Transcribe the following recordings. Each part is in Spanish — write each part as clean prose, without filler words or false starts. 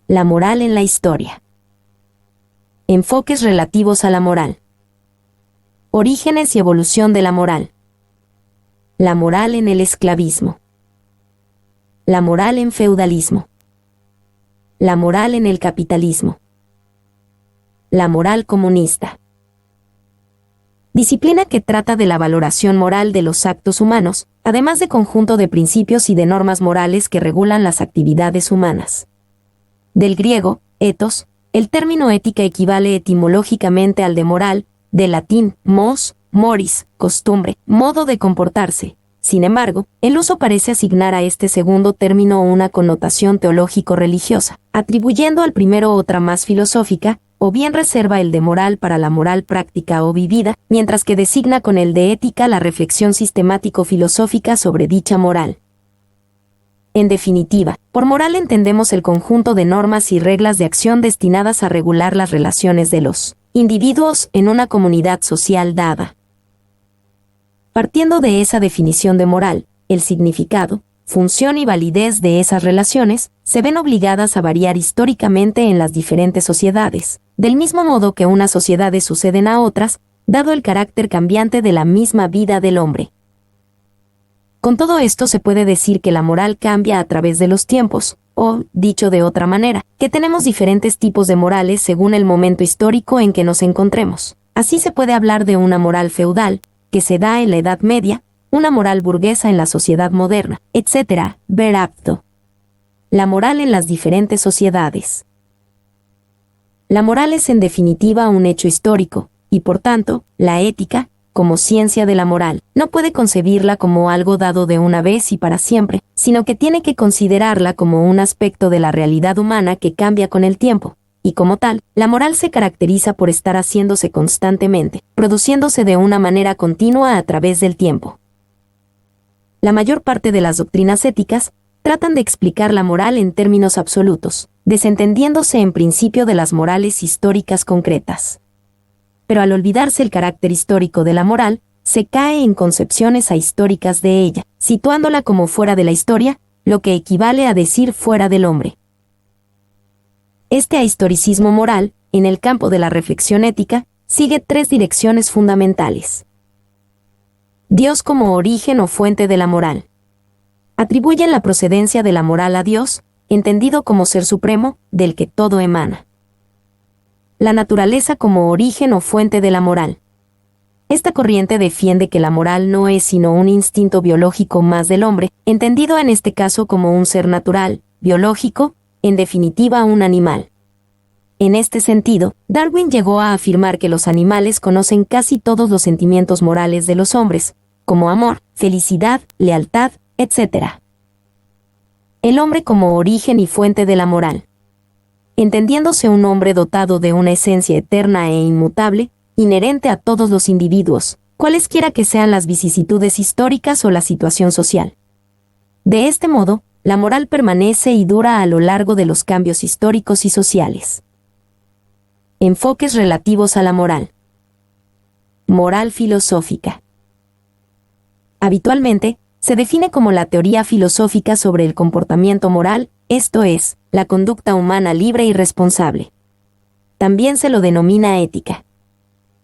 La moral en la historia. Enfoques relativos a la moral. Orígenes y evolución de la moral. La moral en el esclavismo. La moral en feudalismo. La moral en el capitalismo. La moral comunista. Disciplina que trata de la valoración moral de los actos humanos, además de conjunto de principios y de normas morales que regulan las actividades humanas. Del griego, ethos, el término ética equivale etimológicamente al de moral, del latín mos, moris, costumbre, modo de comportarse. Sin embargo, el uso parece asignar a este segundo término una connotación teológico-religiosa, atribuyendo al primero otra más filosófica, o bien reserva el de moral para la moral práctica o vivida, mientras que designa con el de ética la reflexión sistemático-filosófica sobre dicha moral. En definitiva, por moral entendemos el conjunto de normas y reglas de acción destinadas a regular las relaciones de los individuos en una comunidad social dada. Partiendo de esa definición de moral, el significado, función y validez de esas relaciones se ven obligadas a variar históricamente en las diferentes sociedades, del mismo modo que unas sociedades suceden a otras, dado el carácter cambiante de la misma vida del hombre. Con todo esto se puede decir que la moral cambia a través de los tiempos, o, dicho de otra manera, que tenemos diferentes tipos de morales según el momento histórico en que nos encontremos. Así se puede hablar de una moral feudal, que se da en la Edad Media, una moral burguesa en la sociedad moderna, etc. Ver apto. La moral en las diferentes sociedades. La moral es en definitiva un hecho histórico, y por tanto, la ética, como ciencia de la moral, no puede concebirla como algo dado de una vez y para siempre, sino que tiene que considerarla como un aspecto de la realidad humana que cambia con el tiempo, y como tal, la moral se caracteriza por estar haciéndose constantemente, produciéndose de una manera continua a través del tiempo. La mayor parte de las doctrinas éticas tratan de explicar la moral en términos absolutos, desentendiéndose en principio de las morales históricas concretas. Pero al olvidarse el carácter histórico de la moral, se cae en concepciones ahistóricas de ella, situándola como fuera de la historia, lo que equivale a decir fuera del hombre. Este ahistoricismo moral, en el campo de la reflexión ética, sigue tres direcciones fundamentales. Dios como origen o fuente de la moral. Atribuyen la procedencia de la moral a Dios, entendido como ser supremo, del que todo emana. La naturaleza como origen o fuente de la moral. Esta corriente defiende que la moral no es sino un instinto biológico más del hombre, entendido en este caso como un ser natural, biológico, en definitiva un animal. En este sentido, Darwin llegó a afirmar que los animales conocen casi todos los sentimientos morales de los hombres, como amor, felicidad, lealtad, etc. El hombre como origen y fuente de la moral. Entendiéndose un hombre dotado de una esencia eterna e inmutable, inherente a todos los individuos, cualesquiera que sean las vicisitudes históricas o la situación social. De este modo, la moral permanece y dura a lo largo de los cambios históricos y sociales. Enfoques relativos a la moral. Moral filosófica. Habitualmente, se define como la teoría filosófica sobre el comportamiento moral, esto es, la conducta humana libre y responsable. También se lo denomina ética.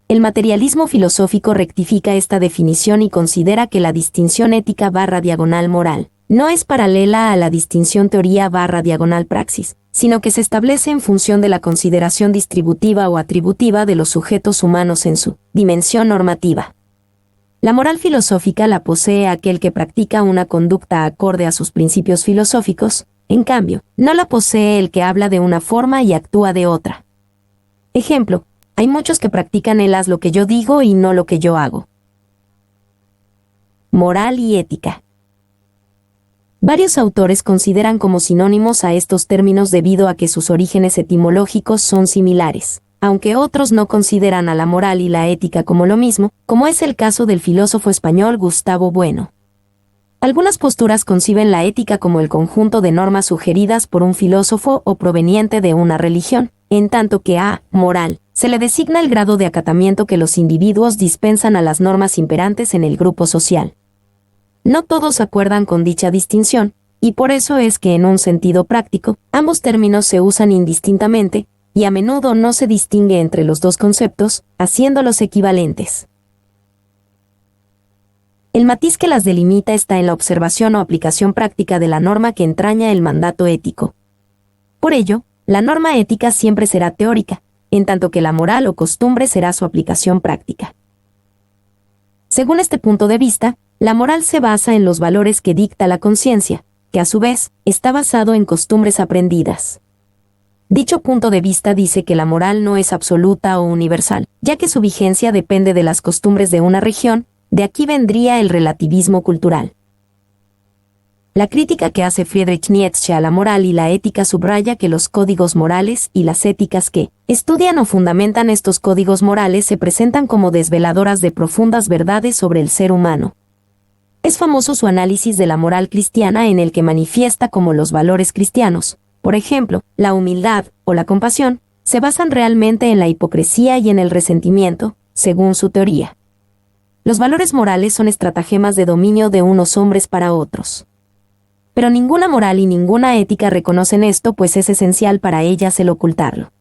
El materialismo filosófico rectifica esta definición y considera que la distinción ética/moral no es paralela a la distinción teoría/praxis, sino que se establece en función de la consideración distributiva o atributiva de los sujetos humanos en su dimensión normativa. La moral filosófica la posee aquel que practica una conducta acorde a sus principios filosóficos, en cambio, no la posee el que habla de una forma y actúa de otra. Ejemplo, hay muchos que practican el haz lo que yo digo y no lo que yo hago. Moral y ética. Varios autores consideran como sinónimos a estos términos debido a que sus orígenes etimológicos son similares, aunque otros no consideran a la moral y la ética como lo mismo, como es el caso del filósofo español Gustavo Bueno. Algunas posturas conciben la ética como el conjunto de normas sugeridas por un filósofo o proveniente de una religión, en tanto que a moral se le designa el grado de acatamiento que los individuos dispensan a las normas imperantes en el grupo social. No todos acuerdan con dicha distinción, y por eso es que en un sentido práctico, ambos términos se usan indistintamente, y a menudo no se distingue entre los dos conceptos, haciéndolos equivalentes. El matiz que las delimita está en la observación o aplicación práctica de la norma que entraña el mandato ético. Por ello, la norma ética siempre será teórica, en tanto que la moral o costumbre será su aplicación práctica. Según este punto de vista, la moral se basa en los valores que dicta la conciencia, que a su vez está basado en costumbres aprendidas. Dicho punto de vista dice que la moral no es absoluta o universal, ya que su vigencia depende de las costumbres de una región, de aquí vendría el relativismo cultural. La crítica que hace Friedrich Nietzsche a la moral y la ética subraya que los códigos morales y las éticas que estudian o fundamentan estos códigos morales se presentan como desveladoras de profundas verdades sobre el ser humano. Es famoso su análisis de la moral cristiana en el que manifiesta cómo los valores cristianos, por ejemplo, la humildad o la compasión, se basan realmente en la hipocresía y en el resentimiento, según su teoría. Los valores morales son estratagemas de dominio de unos hombres para otros. Pero ninguna moral y ninguna ética reconocen esto, pues es esencial para ellas el ocultarlo.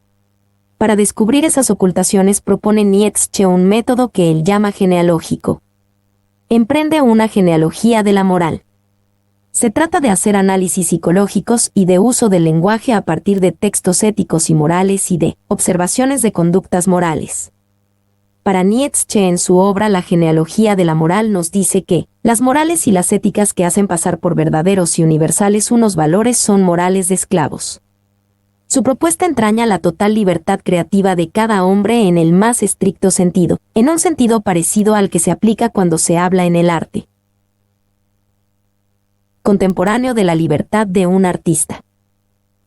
Para descubrir esas ocultaciones propone Nietzsche un método que él llama genealógico. Emprende una genealogía de la moral. Se trata de hacer análisis psicológicos y de uso del lenguaje a partir de textos éticos y morales y de observaciones de conductas morales. Para Nietzsche, en su obra La genealogía de la moral, nos dice que las morales y las éticas que hacen pasar por verdaderos y universales unos valores son morales de esclavos. Su propuesta entraña la total libertad creativa de cada hombre en el más estricto sentido, en un sentido parecido al que se aplica cuando se habla en el arte. Contemporáneo de la libertad de un artista.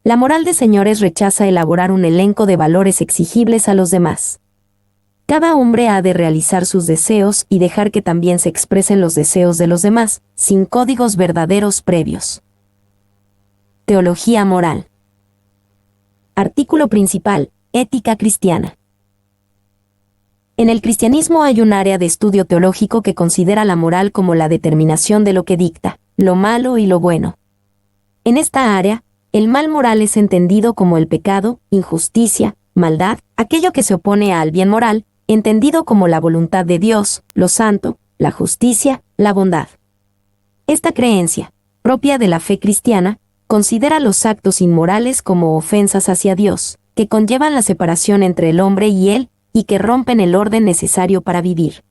La moral de señores rechaza elaborar un elenco de valores exigibles a los demás. Cada hombre ha de realizar sus deseos y dejar que también se expresen los deseos de los demás, sin códigos verdaderos previos. Teología moral. Artículo principal: Ética cristiana. En el cristianismo hay un área de estudio teológico que considera la moral como la determinación de lo que dicta, lo malo y lo bueno. En esta área, el mal moral es entendido como el pecado, injusticia, maldad, aquello que se opone al bien moral, entendido como la voluntad de Dios, lo santo, la justicia, la bondad. Esta creencia, propia de la fe cristiana, considera los actos inmorales como ofensas hacia Dios, que conllevan la separación entre el hombre y Él, y que rompen el orden necesario para vivir.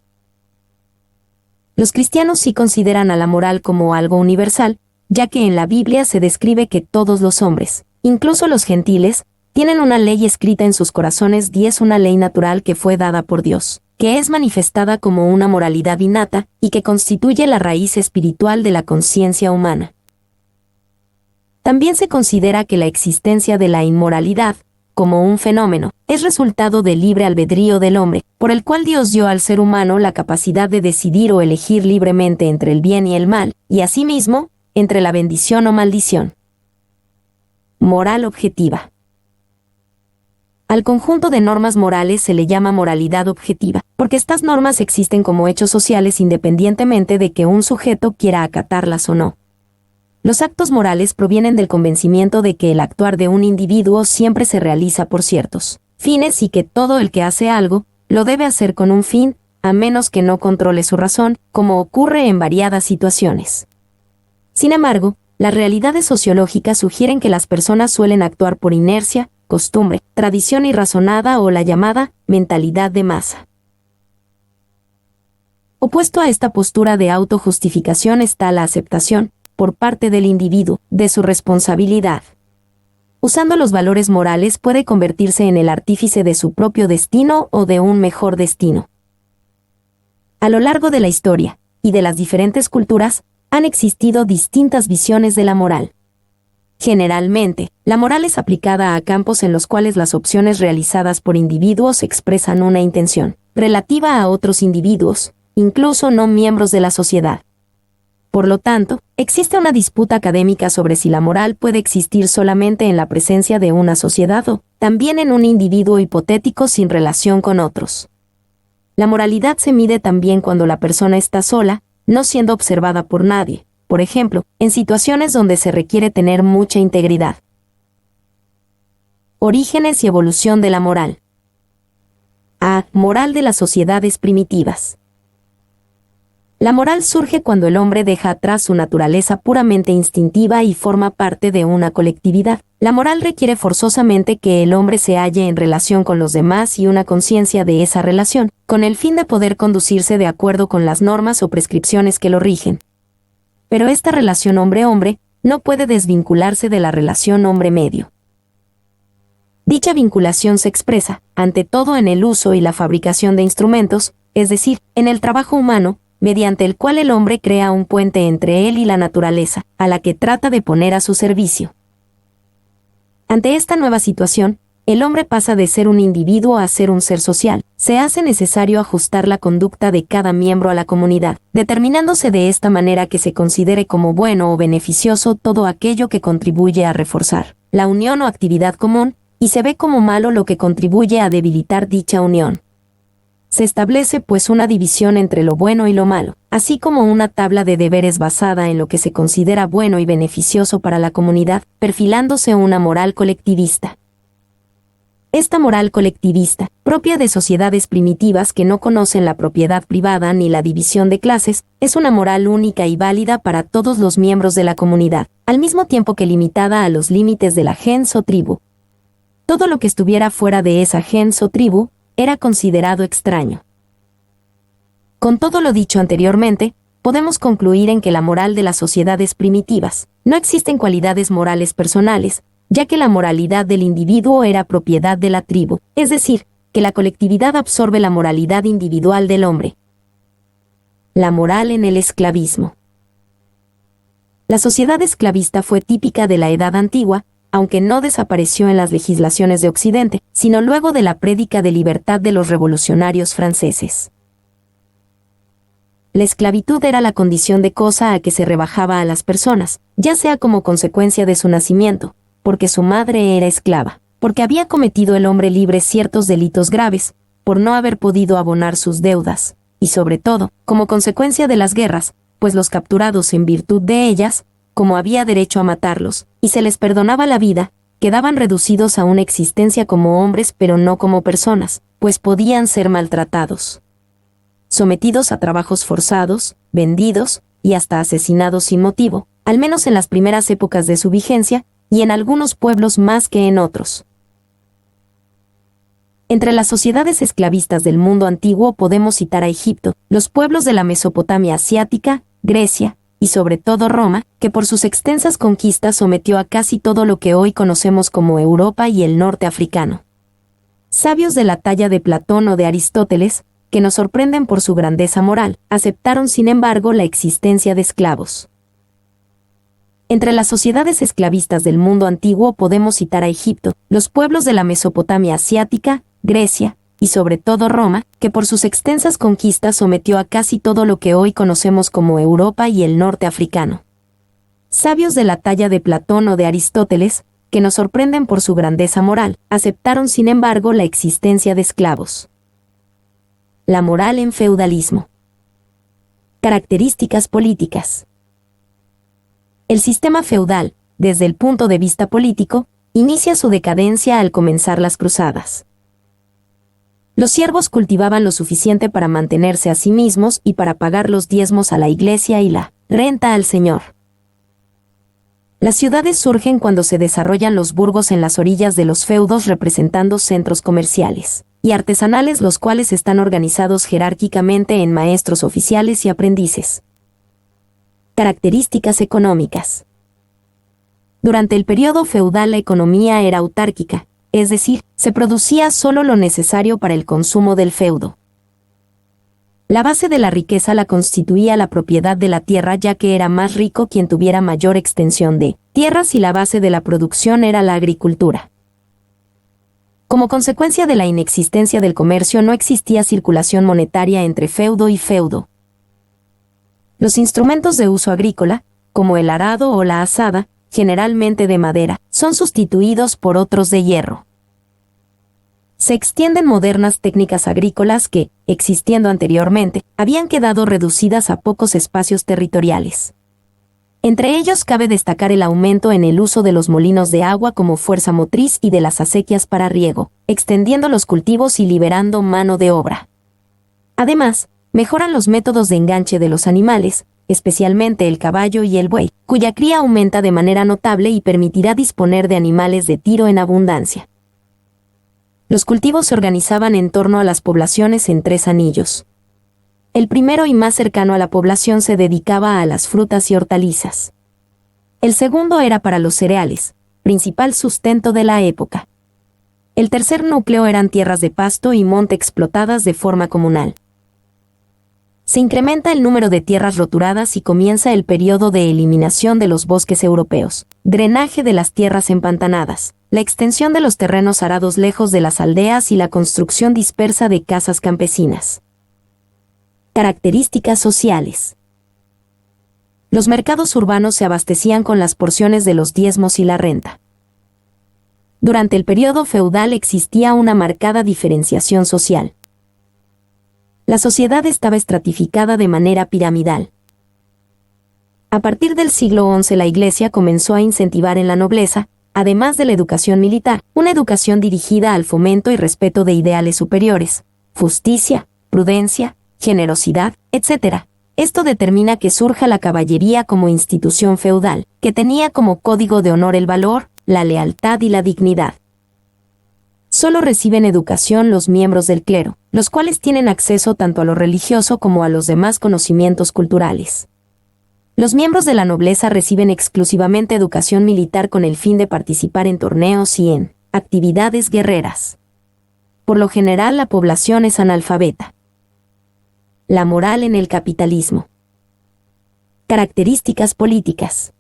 Los cristianos sí consideran a la moral como algo universal, ya que en la Biblia se describe que todos los hombres, incluso los gentiles, tienen una ley escrita en sus corazones y es una ley natural que fue dada por Dios, que es manifestada como una moralidad innata y que constituye la raíz espiritual de la conciencia humana. También se considera que la existencia de la inmoralidad, como un fenómeno, es resultado del libre albedrío del hombre, por el cual Dios dio al ser humano la capacidad de decidir o elegir libremente entre el bien y el mal, y asimismo, entre la bendición o maldición. Moral objetiva. Al conjunto de normas morales se le llama moralidad objetiva, porque estas normas existen como hechos sociales independientemente de que un sujeto quiera acatarlas o no. Los actos morales provienen del convencimiento de que el actuar de un individuo siempre se realiza por ciertos fines y que todo el que hace algo, lo debe hacer con un fin, a menos que no controle su razón, como ocurre en variadas situaciones. Sin embargo, las realidades sociológicas sugieren que las personas suelen actuar por inercia, costumbre, tradición irrazonada o la llamada mentalidad de masa. Opuesto a esta postura de autojustificación está la aceptación, por parte del individuo, de su responsabilidad. Usando los valores morales puede convertirse en el artífice de su propio destino o de un mejor destino. A lo largo de la historia, y de las diferentes culturas, han existido distintas visiones de la moral. Generalmente, la moral es aplicada a campos en los cuales las opciones realizadas por individuos expresan una intención relativa a otros individuos, incluso no miembros de la sociedad. Por lo tanto, existe una disputa académica sobre si la moral puede existir solamente en la presencia de una sociedad o también en un individuo hipotético sin relación con otros. La moralidad se mide también cuando la persona está sola, no siendo observada por nadie, por ejemplo, en situaciones donde se requiere tener mucha integridad. Orígenes y evolución de la moral. A. Moral de las sociedades primitivas. La moral surge cuando el hombre deja atrás su naturaleza puramente instintiva y forma parte de una colectividad. La moral requiere forzosamente que el hombre se halle en relación con los demás y una conciencia de esa relación, con el fin de poder conducirse de acuerdo con las normas o prescripciones que lo rigen. Pero esta relación hombre-hombre no puede desvincularse de la relación hombre-medio. Dicha vinculación se expresa, ante todo, en el uso y la fabricación de instrumentos, es decir, en el trabajo humano, mediante el cual el hombre crea un puente entre él y la naturaleza, a la que trata de poner a su servicio. Ante esta nueva situación, el hombre pasa de ser un individuo a ser un ser social. Se hace necesario ajustar la conducta de cada miembro a la comunidad, determinándose de esta manera que se considere como bueno o beneficioso todo aquello que contribuye a reforzar la unión o actividad común, y se ve como malo lo que contribuye a debilitar dicha unión. Se establece pues una división entre lo bueno y lo malo, así como una tabla de deberes basada en lo que se considera bueno y beneficioso para la comunidad, perfilándose una moral colectivista. Esta moral colectivista, propia de sociedades primitivas que no conocen la propiedad privada ni la división de clases, es una moral única y válida para todos los miembros de la comunidad, al mismo tiempo que limitada a los límites de la gens o tribu. Todo lo que estuviera fuera de esa gens o tribu era considerado extraño. Con todo lo dicho anteriormente, podemos concluir en que la moral de las sociedades primitivas no existen cualidades morales personales, ya que la moralidad del individuo era propiedad de la tribu, es decir, que la colectividad absorbe la moralidad individual del hombre. La moral en el esclavismo. La sociedad esclavista fue típica de la Edad Antigua, aunque no desapareció en las legislaciones de Occidente, sino luego de la prédica de libertad de los revolucionarios franceses. La esclavitud era la condición de cosa a que se rebajaba a las personas, ya sea como consecuencia de su nacimiento, porque su madre era esclava, porque había cometido el hombre libre ciertos delitos graves, por no haber podido abonar sus deudas, y sobre todo, como consecuencia de las guerras, pues los capturados en virtud de ellas, como había derecho a matarlos, y se les perdonaba la vida, quedaban reducidos a una existencia como hombres pero no como personas, pues podían ser maltratados, sometidos a trabajos forzados, vendidos, y hasta asesinados sin motivo, al menos en las primeras épocas de su vigencia, y en algunos pueblos más que en otros. Entre las sociedades esclavistas del mundo antiguo podemos citar a Egipto, los pueblos de la Mesopotamia asiática, Grecia, y sobre todo Roma, que por sus extensas conquistas sometió a casi todo lo que hoy conocemos como Europa y el norte africano. Sabios de la talla de Platón o de Aristóteles, que nos sorprenden por su grandeza moral, aceptaron sin embargo la existencia de esclavos. Entre las sociedades esclavistas del mundo antiguo podemos citar a Egipto, los pueblos de la Mesopotamia asiática, Grecia, y sobre todo Roma, que por sus extensas conquistas sometió a casi todo lo que hoy conocemos como Europa y el norte africano. Sabios de la talla de Platón o de Aristóteles, que nos sorprenden por su grandeza moral, aceptaron sin embargo la existencia de esclavos. La moral en feudalismo. Características políticas. El sistema feudal, desde el punto de vista político, inicia su decadencia al comenzar las cruzadas. Los siervos cultivaban lo suficiente para mantenerse a sí mismos y para pagar los diezmos a la iglesia y la renta al señor. Las ciudades surgen cuando se desarrollan los burgos en las orillas de los feudos representando centros comerciales y artesanales, los cuales están organizados jerárquicamente en maestros oficiales y aprendices. Características económicas. Durante el periodo feudal la economía era autárquica, es decir, se producía solo lo necesario para el consumo del feudo. La base de la riqueza la constituía la propiedad de la tierra, ya que era más rico quien tuviera mayor extensión de tierras, y la base de la producción era la agricultura. Como consecuencia de la inexistencia del comercio, no existía circulación monetaria entre feudo y feudo. Los instrumentos de uso agrícola, como el arado o la azada, generalmente de madera, son sustituidos por otros de hierro. Se extienden modernas técnicas agrícolas que, existiendo anteriormente, habían quedado reducidas a pocos espacios territoriales. Entre ellos cabe destacar el aumento en el uso de los molinos de agua como fuerza motriz y de las acequias para riego, extendiendo los cultivos y liberando mano de obra. Además, mejoran los métodos de enganche de los animales, especialmente el caballo y el buey, cuya cría aumenta de manera notable y permitirá disponer de animales de tiro en abundancia. Los cultivos se organizaban en torno a las poblaciones en 3 anillos. El primero y más cercano a la población se dedicaba a las frutas y hortalizas. El segundo era para los cereales, principal sustento de la época. El tercer núcleo eran tierras de pasto y monte explotadas de forma comunal. Se incrementa el número de tierras roturadas y comienza el periodo de eliminación de los bosques europeos, drenaje de las tierras empantanadas, la extensión de los terrenos arados lejos de las aldeas y la construcción dispersa de casas campesinas. Características sociales. Los mercados urbanos se abastecían con las porciones de los diezmos y la renta. Durante el periodo feudal existía una marcada diferenciación social. La sociedad estaba estratificada de manera piramidal. A partir del siglo XI la Iglesia comenzó a incentivar en la nobleza, además de la educación militar, una educación dirigida al fomento y respeto de ideales superiores, justicia, prudencia, generosidad, etc. Esto determina que surja la caballería como institución feudal, que tenía como código de honor el valor, la lealtad y la dignidad. Solo reciben educación los miembros del clero, los cuales tienen acceso tanto a lo religioso como a los demás conocimientos culturales. Los miembros de la nobleza reciben exclusivamente educación militar con el fin de participar en torneos y en actividades guerreras. Por lo general la población es analfabeta. La moral en el capitalismo. Características políticas.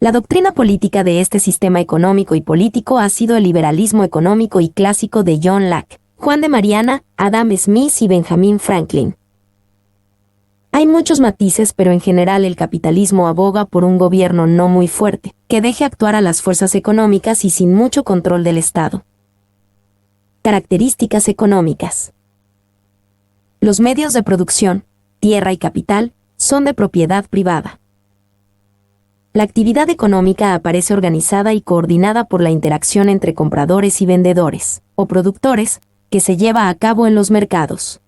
La doctrina política de este sistema económico y político ha sido el liberalismo económico y clásico de John Locke, Juan de Mariana, Adam Smith y Benjamin Franklin. Hay muchos matices, pero en general el capitalismo aboga por un gobierno no muy fuerte, que deje actuar a las fuerzas económicas y sin mucho control del Estado. Características económicas. Los medios de producción, tierra y capital, son de propiedad privada. La actividad económica aparece organizada y coordinada por la interacción entre compradores y vendedores, o productores, que se lleva a cabo en los mercados.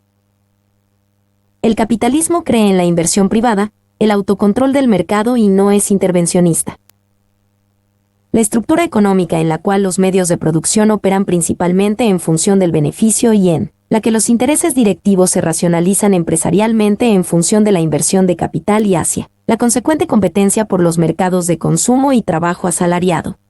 El capitalismo cree en la inversión privada, el autocontrol del mercado y no es intervencionista. La estructura económica en la cual los medios de producción operan principalmente en función del beneficio y en la que los intereses directivos se racionalizan empresarialmente en función de la inversión de capital y hacia la consecuente competencia por los mercados de consumo y trabajo asalariado.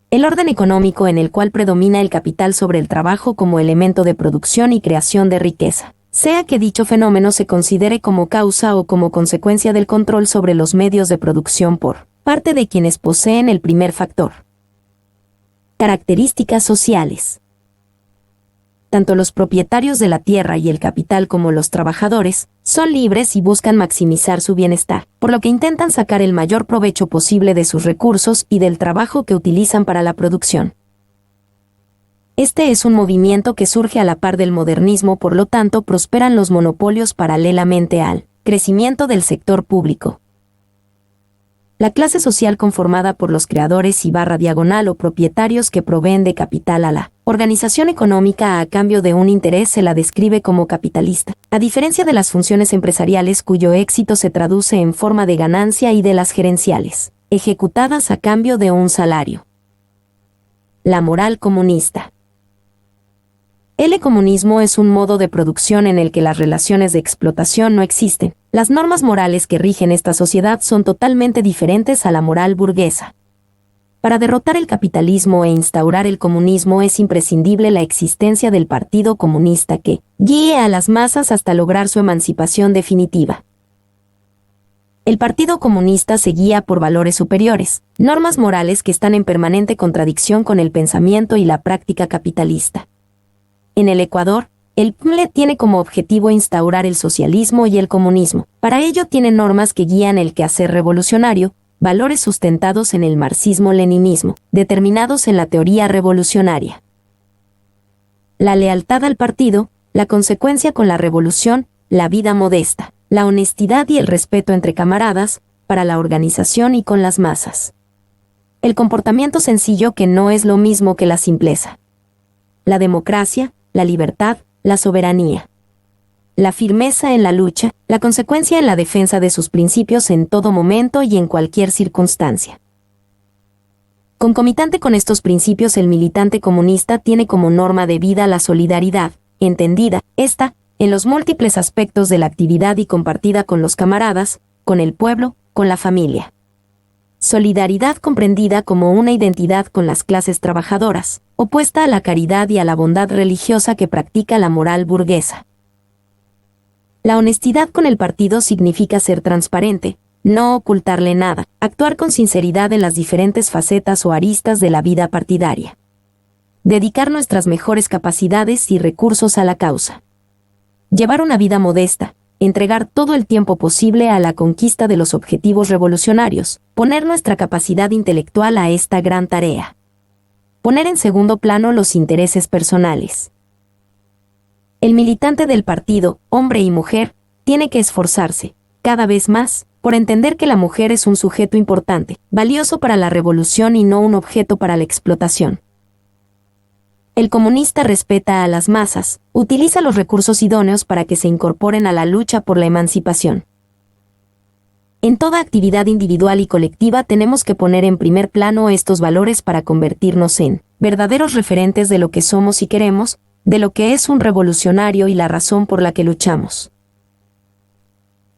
El orden económico en el cual predomina el capital sobre el trabajo como elemento de producción y creación de riqueza, sea que dicho fenómeno se considere como causa o como consecuencia del control sobre los medios de producción por parte de quienes poseen el primer factor. Características sociales. Tanto los propietarios de la tierra y el capital como los trabajadores son libres y buscan maximizar su bienestar, por lo que intentan sacar el mayor provecho posible de sus recursos y del trabajo que utilizan para la producción. Este es un movimiento que surge a la par del modernismo, por lo tanto prosperan los monopolios paralelamente al crecimiento del sector público. La clase social conformada por los creadores y / o propietarios que proveen de capital a la organización económica a cambio de un interés se la describe como capitalista, a diferencia de las funciones empresariales cuyo éxito se traduce en forma de ganancia y de las gerenciales, ejecutadas a cambio de un salario. La moral comunista. El comunismo es un modo de producción en el que las relaciones de explotación no existen. Las normas morales que rigen esta sociedad son totalmente diferentes a la moral burguesa. Para derrotar el capitalismo e instaurar el comunismo es imprescindible la existencia del Partido Comunista que guíe a las masas hasta lograr su emancipación definitiva. El Partido Comunista se guía por valores superiores, normas morales que están en permanente contradicción con el pensamiento y la práctica capitalista. En el Ecuador, el PMLE tiene como objetivo instaurar el socialismo y el comunismo. Para ello tiene normas que guían el quehacer revolucionario, valores sustentados en el marxismo-leninismo, determinados en la teoría revolucionaria. La lealtad al partido, la consecuencia con la revolución, la vida modesta, la honestidad y el respeto entre camaradas, para la organización y con las masas. El comportamiento sencillo que no es lo mismo que la simpleza. La democracia, la libertad, la soberanía. La firmeza en la lucha, la consecuencia en la defensa de sus principios en todo momento y en cualquier circunstancia. Concomitante con estos principios, el militante comunista tiene como norma de vida la solidaridad, entendida, esta, en los múltiples aspectos de la actividad y compartida con los camaradas, con el pueblo, con la familia. Solidaridad comprendida como una identidad con las clases trabajadoras, opuesta a la caridad y a la bondad religiosa que practica la moral burguesa. La honestidad con el partido significa ser transparente, no ocultarle nada, actuar con sinceridad en las diferentes facetas o aristas de la vida partidaria. Dedicar nuestras mejores capacidades y recursos a la causa. Llevar una vida modesta, entregar todo el tiempo posible a la conquista de los objetivos revolucionarios, poner nuestra capacidad intelectual a esta gran tarea. Poner en segundo plano los intereses personales. El militante del partido, hombre y mujer, tiene que esforzarse, cada vez más, por entender que la mujer es un sujeto importante, valioso para la revolución y no un objeto para la explotación. El comunista respeta a las masas, utiliza los recursos idóneos para que se incorporen a la lucha por la emancipación. En toda actividad individual y colectiva tenemos que poner en primer plano estos valores para convertirnos en verdaderos referentes de lo que somos y queremos, de lo que es un revolucionario y la razón por la que luchamos.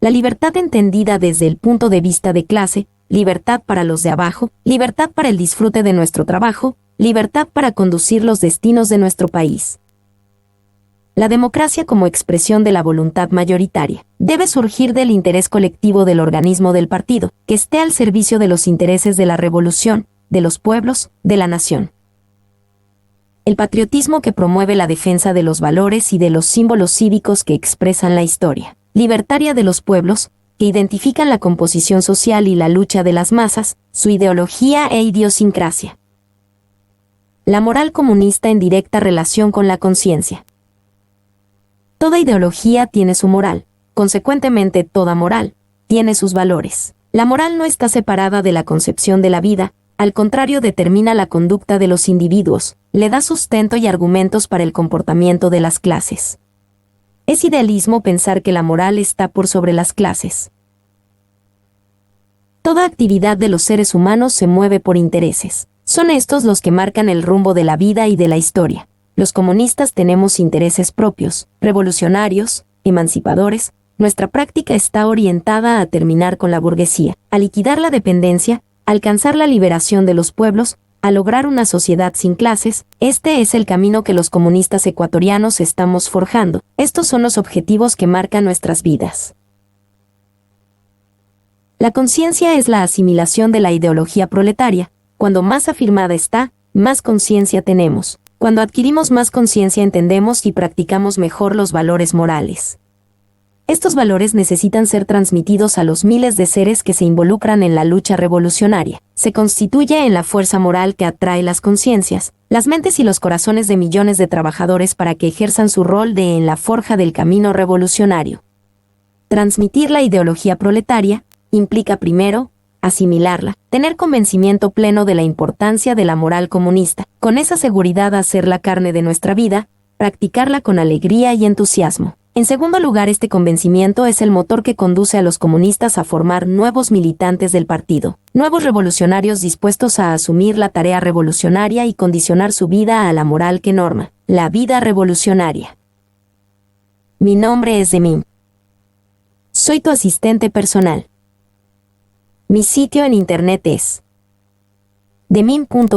La libertad entendida desde el punto de vista de clase, libertad para los de abajo, libertad para el disfrute de nuestro trabajo, libertad para conducir los destinos de nuestro país. La democracia como expresión de la voluntad mayoritaria debe surgir del interés colectivo del organismo del partido, que esté al servicio de los intereses de la revolución, de los pueblos, de la nación. El patriotismo que promueve la defensa de los valores y de los símbolos cívicos que expresan la historia libertaria de los pueblos, que identifican la composición social y la lucha de las masas, su ideología e idiosincrasia. La moral comunista en directa relación con la conciencia. Toda ideología tiene su moral, consecuentemente toda moral tiene sus valores. La moral no está separada de la concepción de la vida, al contrario determina la conducta de los individuos, le da sustento y argumentos para el comportamiento de las clases. Es idealismo pensar que la moral está por sobre las clases. Toda actividad de los seres humanos se mueve por intereses. Son estos los que marcan el rumbo de la vida y de la historia. Los comunistas tenemos intereses propios, revolucionarios, emancipadores. Nuestra práctica está orientada a terminar con la burguesía, a liquidar la dependencia, a alcanzar la liberación de los pueblos, a lograr una sociedad sin clases. Este es el camino que los comunistas ecuatorianos estamos forjando. Estos son los objetivos que marcan nuestras vidas. La conciencia es la asimilación de la ideología proletaria. Cuando más afirmada está, más conciencia tenemos. Cuando adquirimos más conciencia entendemos y practicamos mejor los valores morales. Estos valores necesitan ser transmitidos a los miles de seres que se involucran en la lucha revolucionaria. Se constituye en la fuerza moral que atrae las conciencias, las mentes y los corazones de millones de trabajadores para que ejerzan su rol en la forja del camino revolucionario. Transmitir la ideología proletaria implica primero, asimilarla, tener convencimiento pleno de la importancia de la moral comunista, con esa seguridad hacerla carne de nuestra vida, practicarla con alegría y entusiasmo. En segundo lugar, este convencimiento es el motor que conduce a los comunistas a formar nuevos militantes del partido, nuevos revolucionarios dispuestos a asumir la tarea revolucionaria y condicionar su vida a la moral que norma la vida revolucionaria. Mi nombre es Demim. Soy tu asistente personal. Mi sitio en internet es demim.es.tl.